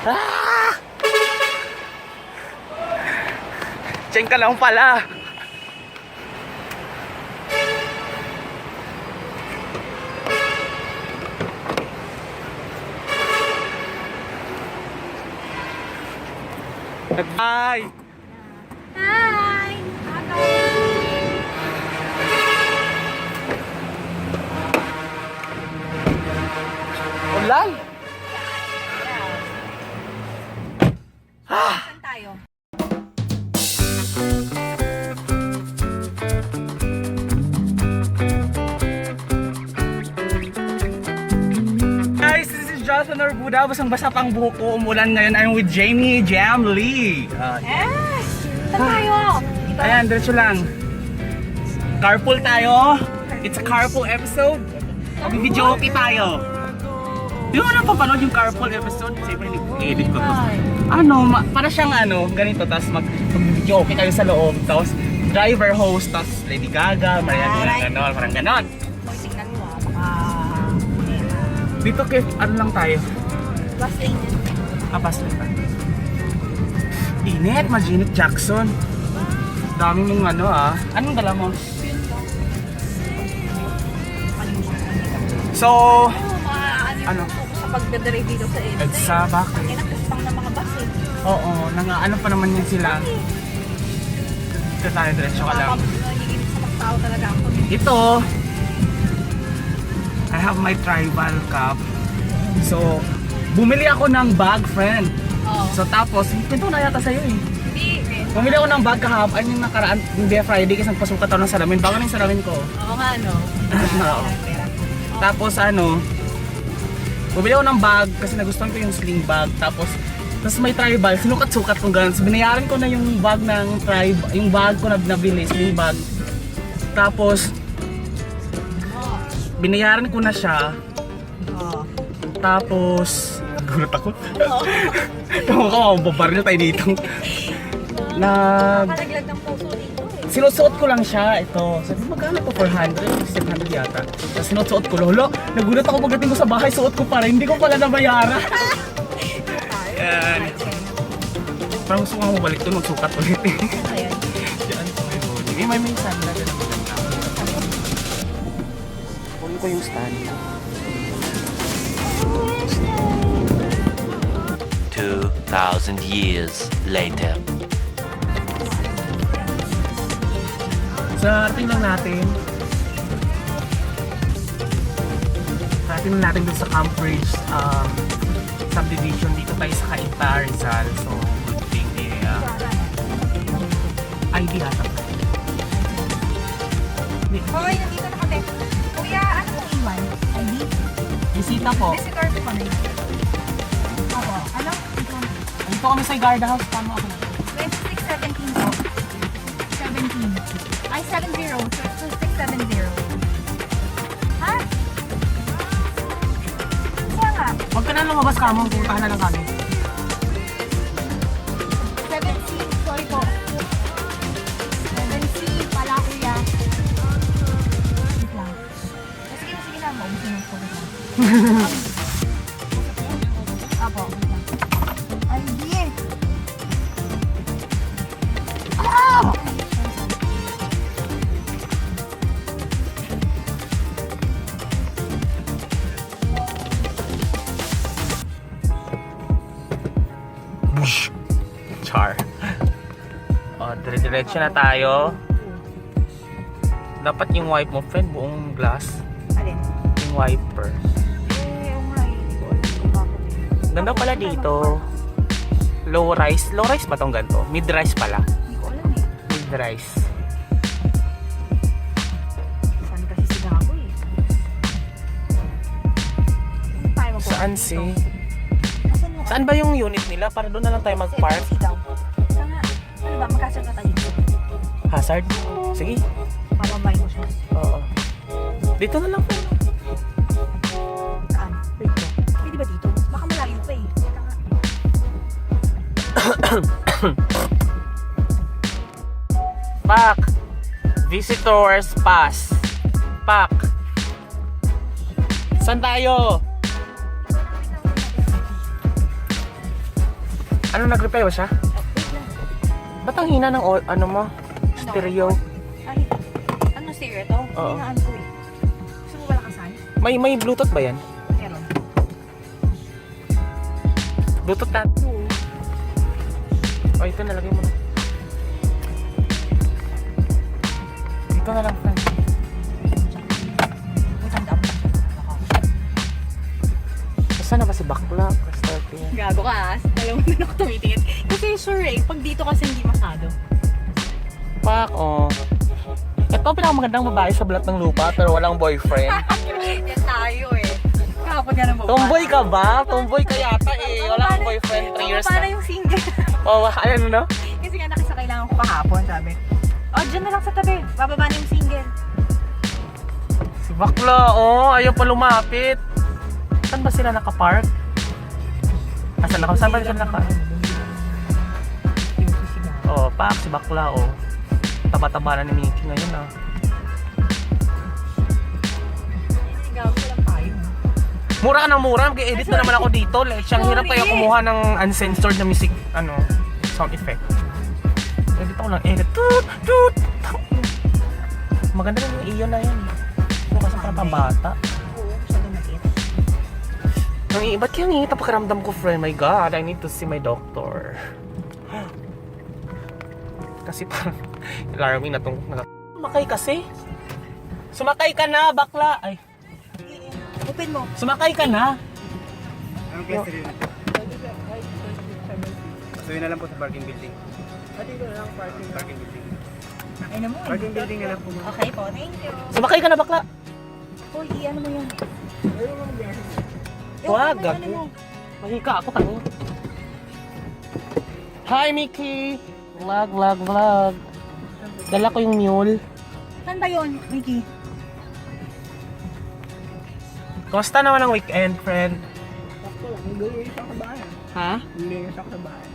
Ah! Diyan ka lang pala. Hi! Hi! Ulan! Saan tayo? Guys, this is Johnson Orbuda. Basang-basa pang buhok ko. Umulan ngayon. I'm with Jamie Jam Lee. Yes! Saan tayo? Dito? Ayan, diretso lang. Carpool tayo. It's a carpool episode. Video okay tayo. Di mo na papanood yung carpool episode? Siyempre, edit ko to. Ano, para siyang ganito. Tapos mag-video okay tayo sa loob. Tapos driver, host, tapos Lady Gaga, Mariana, ganon, parang ganon. Hoy, tingnan mo baka... Dito kay, lang tayo. Bus lane yan. Apas lang tayo. Init, Janet Jackson. Dami mong Anong dala mo? So, ano? Sa pagdadrive dito sa EDSA. EDSA, bakit? Kinakustang ng mga bus eh. Oo, ano pa naman yan sila. Dito tayo, diretso ka lang. Nagiging sa mga tao talaga ako. Ito, I have my tribal cup. So, bumili ako ng bag, friend. Oo. So, tapos, pinto na yata sa'yo eh. Hindi. Bumili ako ng bag kahapon, yung nakaraan, hindi Friday, kasi nagpasukat ako ng salamin. Bago na yung salamin ko. Oo nga, no? Oo. Tapos bumili ako ng bag kasi nagustuhan ko yung sling bag. Tapos may tribal, sinukat-sukat ko ganun. So, binayaran ko na yung bag ng tribe, yung bag ko na nabili, sling bag. Tapos binayaran ko na siya. Oo. Tapos gulat ako. Tama ka, mababaril tayo dito. Nakalaglag ng puso dito eh. Sinusuot ko lang siya, ito. Sabi, magkano to? 400? 700 yata. Tapos sinusuot ko, lolo. Nagulat ako pagdating ko sa bahay, suot ko pa rin. Hindi ko pala nabayaran. Yan. Parang gusto ko nga mabalik doon, magsukat ulit eh. Ayan. Diyan ko may bowling. May stand na ganun maganda. Kunin ko yung stand. 2,000 years later. Sa ating lang natin. Ating lang natin dun sa Cambridge subdivision dito tayo sa Cainta, Rizal. So, good thing ID ata. Hoy, nandito na kami. Kuya, ano pong iwan? ID? Bisita po. Visitor po kami. Ako, ano? Dito kami sa guard house. Tama ako. 2617 po. 17. Ay, 70. 2670. Ha? Kaya nga. Huwag ka na lumabas ka mo. Puntahan na lang kami. 7C. Sorry po. 7C pala, kuya. Wait lang. Sige na. Maubusin mo po. Apo, wait lang. Ay, hindi eh. Ah! Char. O, dire-diretso na tayo. Dapat yung wipe mo, friend, buong glass. Alin? Yung wiper. Oo nga eh. Hindi ko alam kung bakit eh. Ganda pala dito. Low rise. Low rise ba tong ganito? Mid rise pala. Hindi ko alam eh. Mid rise. Saan kasi si Gabo eh? Saan tayo magpupunta Saan dito? si? Nasaan mo? Saan ba yung unit nila? Para doon na lang tayo mag-park. Sit down. Saan nga? Ano ba? Magkasal ka tayo dito? Hazard? Sige. Pababay mo siya. Oo. Dito na lang po. Saan? Dito. Pwede ba dito? Baka malayo pa eh. Teka nga. Pak. Visitors pass. Pak. Saan tayo? Ano, nag-repair ba siya? Ba't ang hina ng ano mo? Stereo? Ay, ano stereo to? Oo. Hinaan ko eh. Gusto mo ba lakasan? May Bluetooth ba yan? Meron. Bluetooth na. Oh, ito nalagay mo na. Dito na lang, friend. Wait, handa mo. Saan na ba si Bakla? Start yan. Gago ka ah. Alam mo na ako tumitingin. Kasi sure eh, pag dito kasi hindi masyado. Pak, oh. Ito ang pinakamagandang babae sa balat ng lupa pero walang boyfriend. Yan tayo eh. Kahapon nga ng babae. Tomboy ka ba? Tomboy ka yata eh. Wala kang boyfriend, 3 years Para na. yung single. Oh, ano no? Kasi nga nakisakay lang ako kahapon, sabi. Oh, dyan na lang sa tabi. Bababa na yung single. Si Bakla, oh. Ayaw pa lumapit. Saan ba sila nakapark? Saan ba sila naka? Oh, pak, si Bakla, oh. Taba-taba na ni Mickey ngayon, ah. Gago lang tayo. Mura ka ng mura, mag-edit na naman ako dito. Like, siyang hirap kaya kumuha ng uncensored na music, ano, sound effect. Edit ako lang, edit. Toot! Toot! Maganda rin yung iyo na yan. Ito kasi parang pambata. Oo, masyado maliit. Ba't kaya nangingita pakiramdam ko, friend? My God, I need to see my doctor. Kasi parang, alarming na itong... Sumakay kasi. Sumakay ka na, bakla. Ay, Open mo. sumakay ka na. Anong place rin ito? So yun na lang po sa parking building. Dito na lang parking building. Ay na mo. Parking building na lang po. Okay po, thank you. Sumakay ka na, bakla. Hoy, ano mo yan? Wag, Ano gago. mo? Mahika ako, tango. Hi, Mickey. Vlog. Dala ko yung mule. Saan ba yun, Mickey? Kumusta naman ang weekend, friend? Maglilinis ako sa bahay. Ha? Maglilinis ako sa bahay.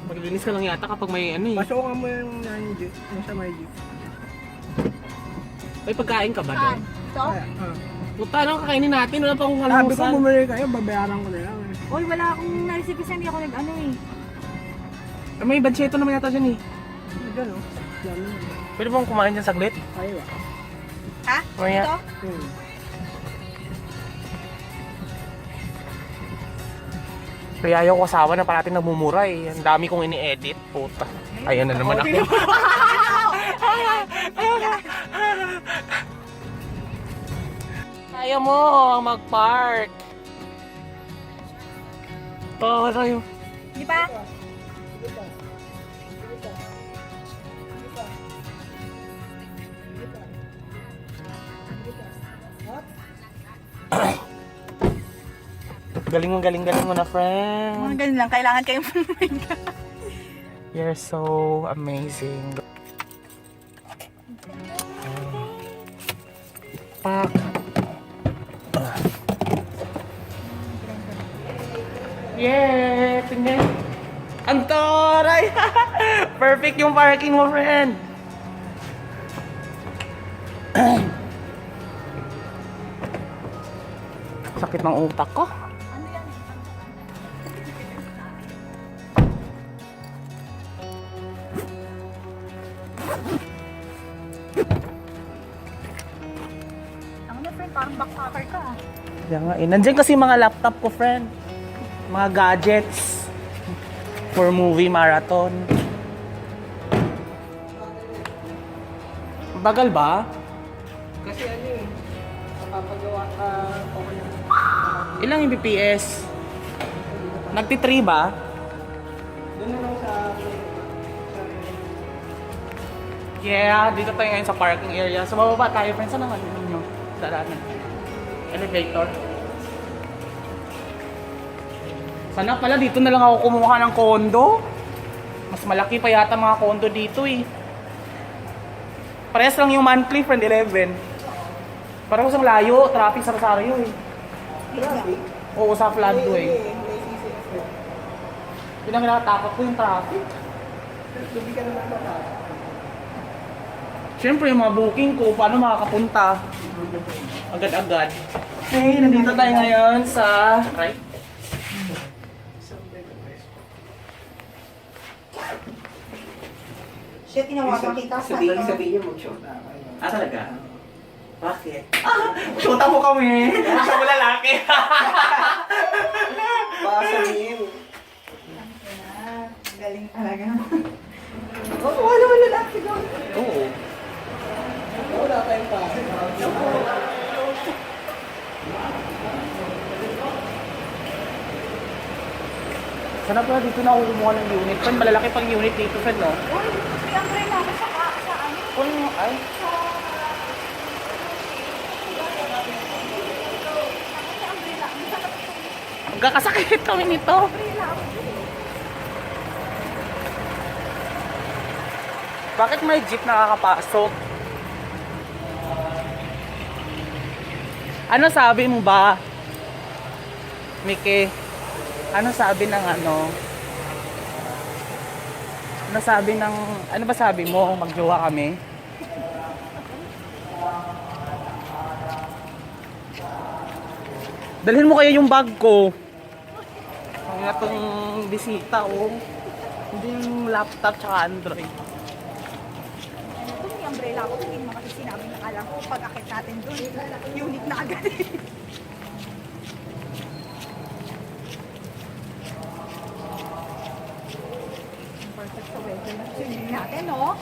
Maglilinis ka lang yata kapag may ano eh. Pasukan mo yung jeep. Yung sa may jeep. May pagkain ka ba doon? Ito? Puta, anong kakainin natin? Wala pa akong Sabi ko almusal. bumili kayo, babayaran ko na lang. Hoy, wala akong na-receive kasi hindi ako nag-ano eh. May badseto naman yata dyan eh. Diyan o. Dami. Pwede bang kumain dyan saglit? Ayaw. Ha? Maya. Ito? Kaya ayaw ko asawa na parating nagmumura eh. Ang dami kong ini-edit. Puta. Ayan na naman ako. Kaya mo mag-park. Oo, tayo. Di ba? Galing mo na, friend. Mga ganun lang, kailangan kayong pumunta. You're so amazing. Pak. Yeah, tingnan. Ang toray! Perfect yung parking mo, friend. Sakit ng utak ko. Ang na friend, parang backpacker ka ah. Kaya nga eh. Nandiyan kasi mga laptop ko, friend. Mga gadgets. For movie marathon. Bagal ba? Kasi ano eh. Kapapagawa ka. Okay na. Ilang yung BPS? Nagti-3 ba? Doon na lang sa... Yeah, dito tayo ngayon sa parking area. So, bababa tayo, friends. Saan naman ninyo? Daraanan. Elevator. Sana pala, dito na lang ako kumuha ng kondo. Mas malaki pa yata mga kondo dito eh. Parehas lang yung monthly, friend, 11. Parang isang layo, traffic sa Rosario eh. Traffic? Oo, sa floodway. Yun ang nakatakot ko yung traffic. Hindi ka na natatakot. Siyempre, yung mga booking ko, paano makakapunta? Agad-agad. Okay, nandito tayo ngayon sa... Right? Siya tinawagan kita. Sabihin niyo mag-short. Ah, talaga? Bakit? Shoota mo kami! Siya mo lalaki! Baka sabihin. Galing talaga. Oh, wala lalaki daw. Oo. Wala tayong pare. Sana pala dito na ako kumuha ng unit. Friend, malalaki pang unit dito, friend, no? Uy, may umbrella ako sa ano. Kung, ay, May umbrella. magkakasakit kami nito. Umbrella ako. Bakit may jeep nakakapasok? Ano sabi mo ba? Miki, ano sabi ng ano? Ano sabi ng, ano ba sabi mo? Magjowa kami? Dalhin mo kaya yung bag ko. Ang itong bisita, oh. Hindi yung laptop tsaka Android. Kung may umbrella ako, hindi naman kasi sinabi na alam ko pag akit natin doon. Unit na agad eh. Perfect sa weather na swimming natin, no?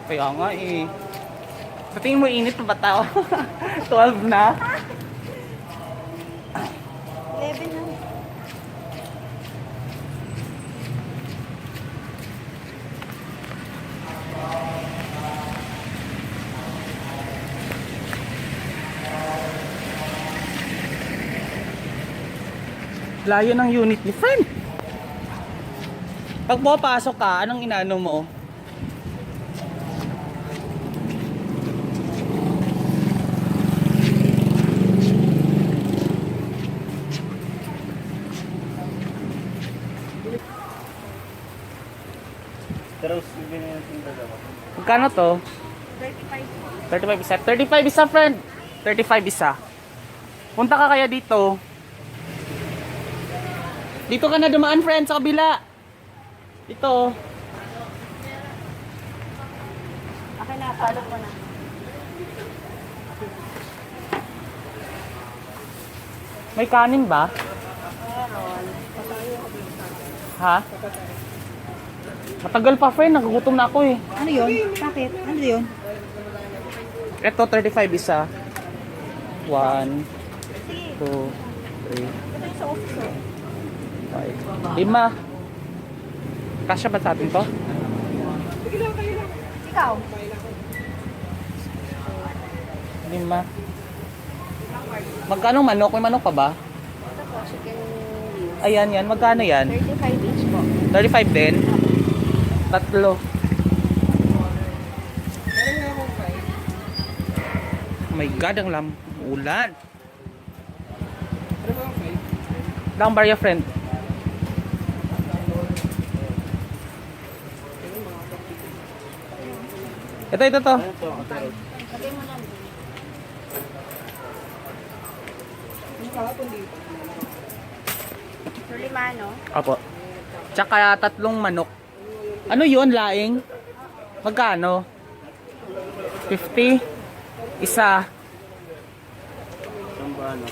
Kaya nga eh. Sa tingin mo init pa ba tao? 12 na? 11 na. Layo ng unit ni friend. Pag pumapasok ka, anong inaano mo? Pero sabihin na yung dalawa. Magkano to? 35. 35 isa. 35 isa, friend. 35 isa. Punta ka kaya dito. Dito ka na dumaan, friend, sa kabila. Dito. Okay na, follow ko na. May kanin ba? Meron. Ha? Matagal pa, friend. Nagugutom na ako eh. Ano yun? Bakit? Ano yun? Ito, 35 isa. 1, 2, 3, Sige, ito yung sa office. 5, 5. Kasya ba sa atin to? Ikaw? 5. Magkano manok? May manok pa ba? Ito po, chicken wings. Ayan, yan. Magkano yan? 35 each po. 35 din? Tatlo. Meron nga akong 5. Oh my God, ang ulan. Ano ba ang 5? Lang barya, friend. Ito, ito, to. Lagay mo lang. Ano kahapon dito? So, 5, no? Apo. Tsaka 3 manok. Ano yun, laing? Magkano? 50? Isa. Isang ba ano?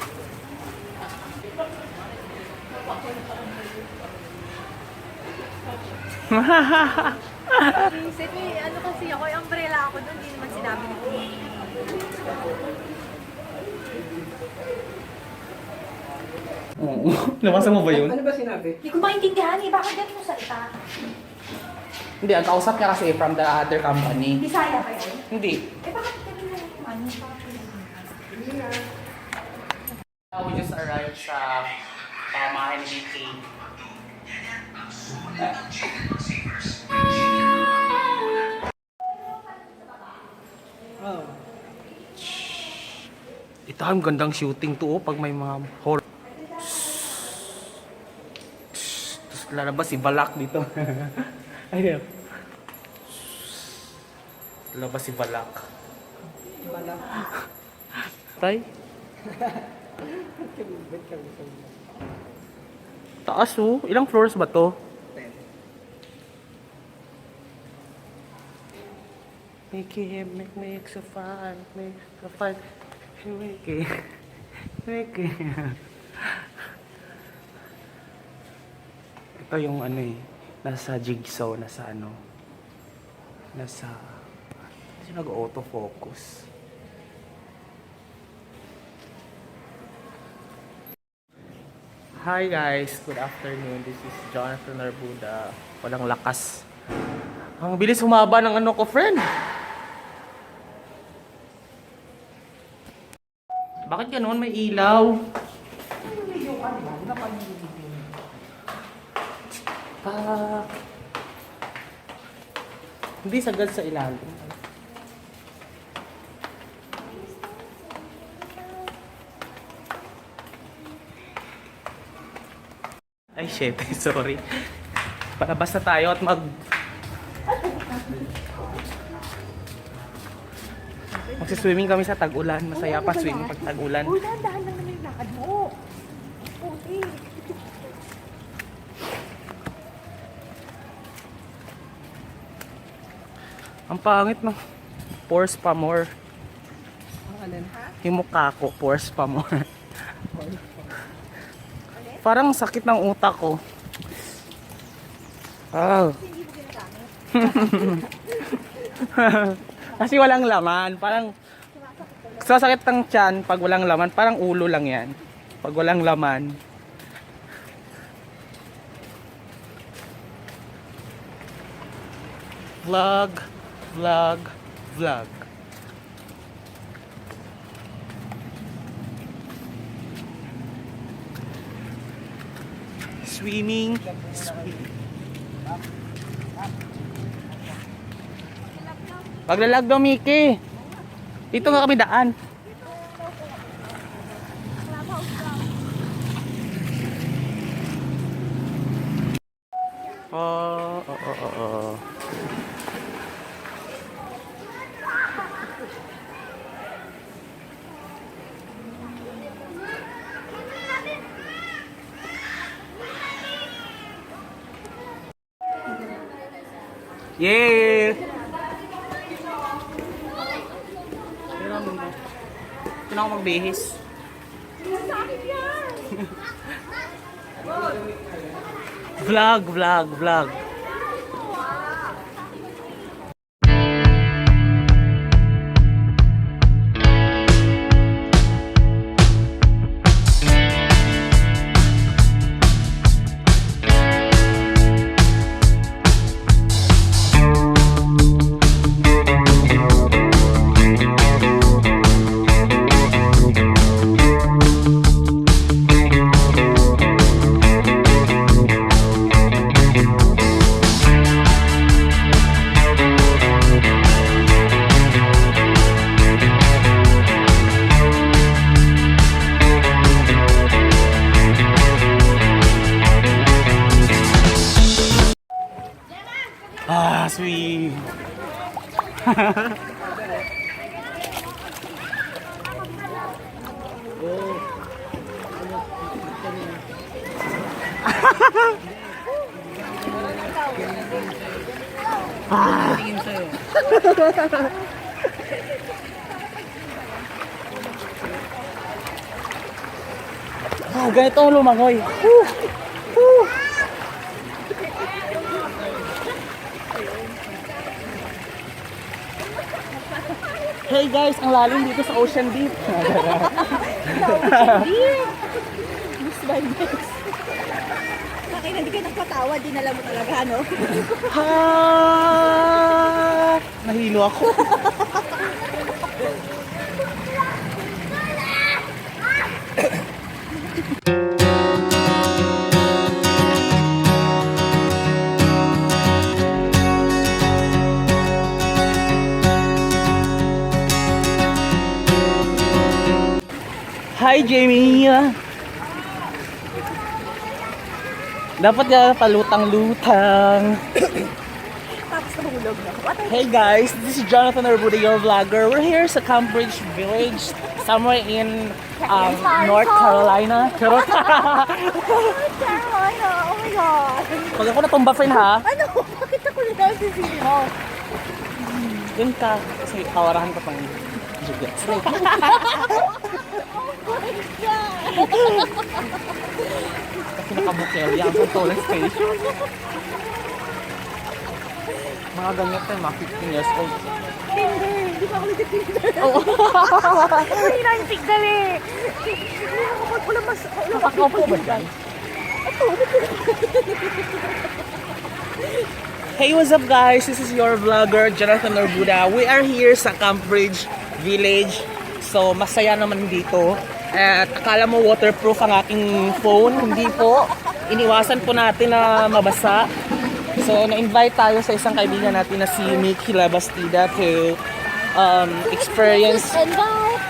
Vincent, ano kasi ako, yung umbrella ako doon, hindi naman sinabi ni Oo. Nabasa mo ba yun? Ano ba sinabi? Hindi ko maintindihan eh, bakit ganun yung salita? Hindi, ang kausap niya kasi from the other company. Bisaya ba yun? Hindi. Eh, bakit ganun yung ano? We just arrived sa pamahay ni Mickey. Oh. Ito ang gandang shooting to, oh, pag may mga horror. Tapos lalabas si Balak dito. Ayun. Lalabas si Balak. Balak. Tay? Taas, oh. Ilang floors ba to? Mickey, make so fun, make so fun. Mickey, Mickey. Ito yung ano eh, nasa jigsaw, nasa ano, nasa, kasi nag-autofocus. Hi guys, good afternoon. This is Jonathan Arbuda. Walang lakas. Ang bilis humaba ng ano ko, friend. Bakit ganoon? May ilaw. Ah, hindi sagad sa ilalim. Ay shit, sorry. Palabas na tayo at magsiswimming kami sa tag-ulan. Masaya pa swimming pag tag-ulan. Uy, dahan lang naman yung lakad mo. Puti. Ang pangit ng pores pa more. Ang alin? Yung mukha ko, pores pa more. Parang sakit ng utak ko. Oh. Hindi mo ginagamit. Kasi walang laman. Parang sasakit ng tiyan pag walang laman. Parang ulo lang yan. Pag walang laman. Vlog, vlog, vlog. Swimming, swimming. Paglalag daw, Mickey. Dito nga kami daan. Oh. Yeah! Ito na ako magbihis. Vlog. Ah, sweet. Tingin sa'yo. Ganito ang lumangoy. Hey guys, ang lalim dito sa Ocean Deep. Miss by miss. Bakit hindi ka nagpatawa, dinala mo talaga, no? Ha! Nahilo ako. Hi, Jamie! Dapat ka palutang-lutang. Tapos nahulog na. Hey guys, this is Jonathan Arbuda, your vlogger. We're here sa Cambridge Village, somewhere in North Carolina. Charot. Carolina, oh my God. Pag ako natumba, friend, ha? Ano? Bakit ako na lang sisili mo? Dun ka. Kasi kawarahan ka pang Jugets. Kasi nakabukelya ang Santolan Station. Mga ganyan tayo, mga 15 years old. Tinder! Di ba ako nag-Tinder? Oo. Hindi na yung signal eh. Wala mas... Kapakaw po ba dyan? Hey, what's up guys? This is your vlogger, Jonathan Orbuda. We are here sa Cambridge Village. So, masaya naman dito. At akala mo waterproof ang aking phone. Hindi po. Iniwasan po natin na mabasa. So, na-invite tayo sa isang kaibigan natin na si Mickey Labastida to experience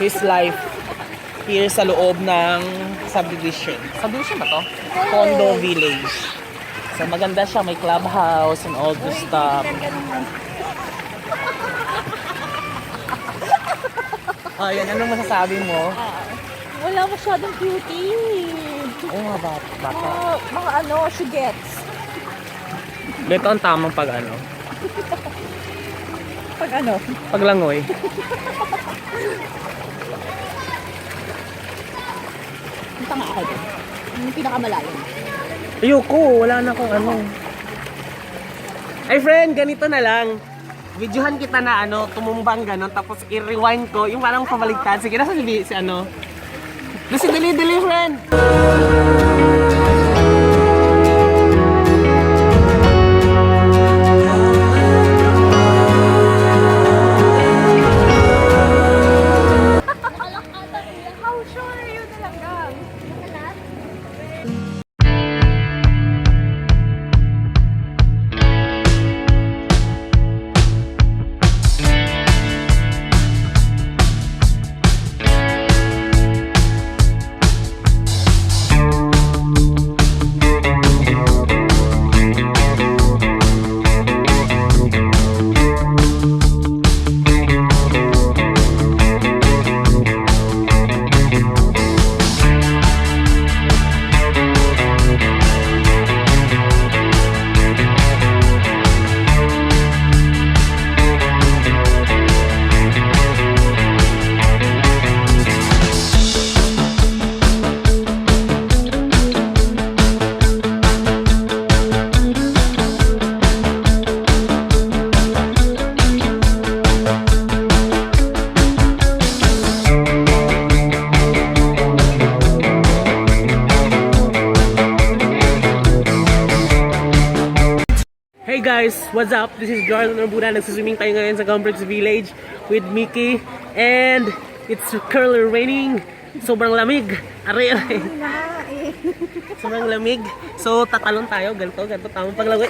his life here sa loob ng subdivision. Subdivision ba to? Condo Village. So, maganda siya. May clubhouse and all this stuff. Ayan, anong masasabi mo? Wala masyadong cutie. Oo nga, bata. Mga ano, shugets. Ito ang tamang pag ano. Pag ano? Paglangoy. Punta nga ako doon. Yung pinakamalayo. Ayoko, wala na akong ano. Ay friend, ganito na lang. Videohan kita na ano, tumumbang ganon, tapos i-rewind ko, yung parang pabaliktad. Sige, nasa si ano. Kasi dali, friend. How sure are you talaga? Hey guys, what's up? This is Jordan Orbuda. Nagsuswimming tayo ngayon sa Cambridge Village with Mickey. And it's currently raining. Sobrang lamig. Are. Sobrang lamig. So, tatalon tayo. Ganito. Tamang paglangoy.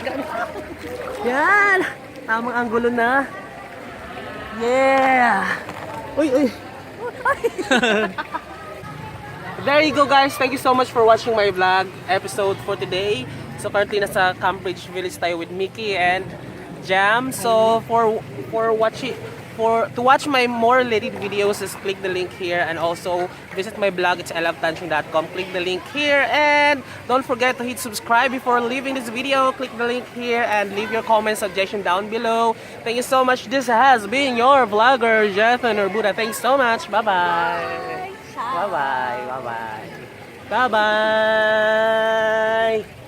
Yan! Tamang anggulo na. Yeah! Uy! There you go guys. Thank you so much for watching my vlog episode for today. So currently nasa Cambridge Village tayo with Mickey and Jam. So to watch my more related videos, just click the link here and also visit my blog. It's ilovetanching.com. Click the link here and don't forget to hit subscribe before leaving this video. Click the link here and leave your comment suggestion down below. Thank you so much. This has been your vlogger Jonathan Orbuda. Thanks so much. Bye bye. Bye bye. Bye bye. Bye bye.